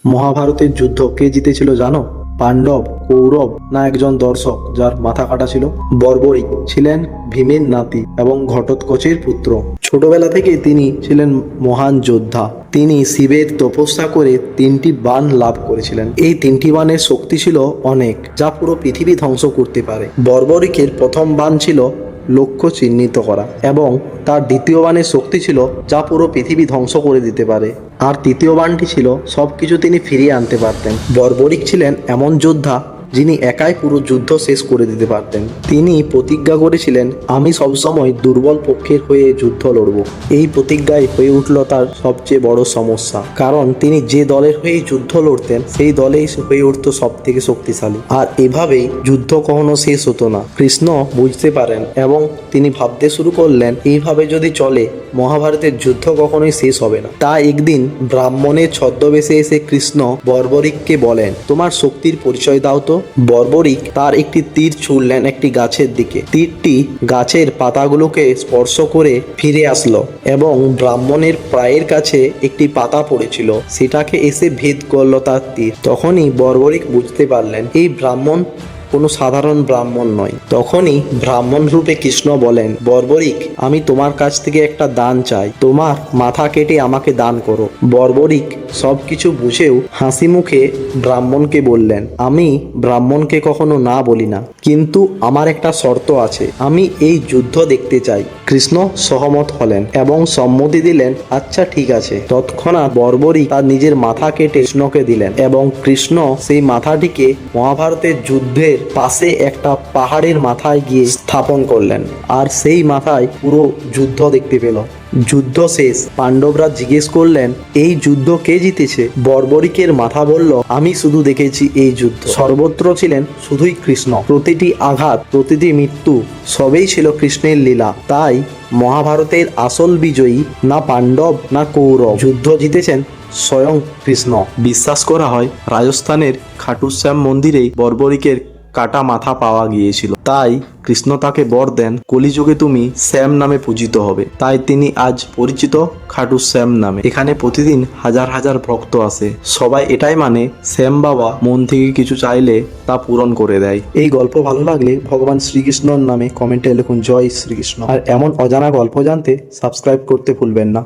মহাভারতের যুদ্ধ কে জিতেছিল জানো? পাণ্ডব, কৌরব না একজন দর্শক যার মাথা কাটা ছিল? বর্বরিক ছিলেন ভীমের নাতি এবং ঘটোৎকচের পুত্র। ছোটবেলা থেকে তিনি ছিলেন মহান যোদ্ধা। তিনি শিবের তপস্যা করে 3টি বাণ লাভ করেছিলেন। এই 3টি বাণের শক্তি ছিল অনেক, যা পুরো পৃথিবী ধ্বংস করতে পারে। বর্বরিকের প্রথম বাণ ছিল লক্ষ্য চিহ্নিত করা, এবং তার দ্বিতীয় বাণের শক্তি ছিল যা পুরো পৃথিবী ধ্বংস করে দিতে পারে। আর তৃতীয় বাণটি ছিল সবকিছু তিনি ফিরিয়ে আনতে পারতেন। বর্বরিক ছিলেন এমন যোদ্ধা যিনি একাই পুরো যুদ্ধ শেষ করে দিতে পারতেন। তিনি প্রতিজ্ঞা করেছিলেন, আমি সবসময় দুর্বল পক্ষের হয়ে যুদ্ধ লড়ব। এই প্রতিজ্ঞাই হয়ে উঠল তার সবচেয়ে বড় সমস্যা, কারণ তিনি যে দলের হয়ে যুদ্ধ লড়তেন সেই দলেই হয়ে উঠত সব থেকে শক্তিশালী। আর এভাবেই যুদ্ধ কখনো শেষ হতো না। কৃষ্ণ বুঝতে পারেন এবং তিনি ভাবতে শুরু করলেন, এইভাবে যদি চলে মহাভারতের যুদ্ধ কখনোই শেষ হবে না। তা একদিন ব্রাহ্মণের ছদ্মবেশে এসে কৃষ্ণ বর্বরিককে বলেন, তোমার শক্তির পরিচয় দাও তো। বর্বরিক তার একটি তীর ছুড়লেন একটি গাছের দিকে। তীরটি গাছের পাতাগুলোকে স্পর্শ করে ফিরে আসলো এবং ব্রাহ্মণের প্রায়ের কাছে একটি পাতা পড়েছিল, সেটাকে এসে ভেদ করলো তার তীর। তখনই বর্বরিক বুঝতে পারলেন এই ব্রাহ্মণ কোনো সাধারণ ব্রাহ্মণ নয়। তখনই ব্রাহ্মণ রূপে কৃষ্ণ বলেন, বর্বরিক, আমি তোমার কাছ থেকে একটা দান চাই, তোমার মাথা কেটে আমাকে দান করো। বর্বরিক সবকিছু বুঝেও হাসি মুখে ব্রাহ্মণকে বললেন, আমি ব্রাহ্মণকে কখনো না বলি না, কিন্তু আমার একটা শর্ত আছে, আমি এই যুদ্ধ দেখতে চাই। কৃষ্ণ সহমত হলেন এবং সম্মতি দিলেন, আচ্ছা ঠিক আছে। তৎক্ষণাৎ বর্বরিক তার নিজের মাথা কেটে কৃষ্ণকে দিলেন এবং কৃষ্ণ সেই মাথাটিকে মহাভারতের যুদ্ধের পাশে একটা পাহাড়ের মাথায় গিয়ে স্থাপন করলেন, আর সেই মাথায় পুরো যুদ্ধ দেখতে পেল। যুদ্ধ শেষ। পাণ্ডবরা জিজ্ঞেস করলেন, এই যুদ্ধ কে জিতেছে? বর্বরিকের মাথা বলল, আমি শুধু দেখেছি এই যুদ্ধ। সর্বত্র ছিলেন শুধুই কৃষ্ণ। প্রতিটি আঘাত, প্রতিটি মৃত্যু, সবই ছিল কৃষ্ণের লীলা। তাই মহাভারতের আসল বিজয়ী না পাণ্ডব না কৌরব, যুদ্ধ জিতেছেন স্বয়ং কৃষ্ণ। বিশ্বাস করা হয় রাজস্থানের খাটুশ্যাম মন্দিরেই বর্বরিকের কাটা মাথা পাওয়া গিয়েছিল। তাই কৃষ্ণ তাকে বর দেন, কলিযুগে তুমি শ্যাম নামে পূজিত হবে। তাই তিনি আজ পরিচিত খাটুশ্যাম নামে। এখানে প্রতিদিন হাজার হাজার ভক্ত আসে। সবাই এটাই মানে, শ্যাম বাবা মন থেকে কিছু চাইলে তা পূরণ করে দেয়। এই গল্প ভালো লাগলে ভগবান শ্রীকৃষ্ণর নামে কমেন্টে লিখুন জয় শ্রীকৃষ্ণ। আর এমন অজানা গল্প জানতে সাবস্ক্রাইব করতে ভুলবেন না।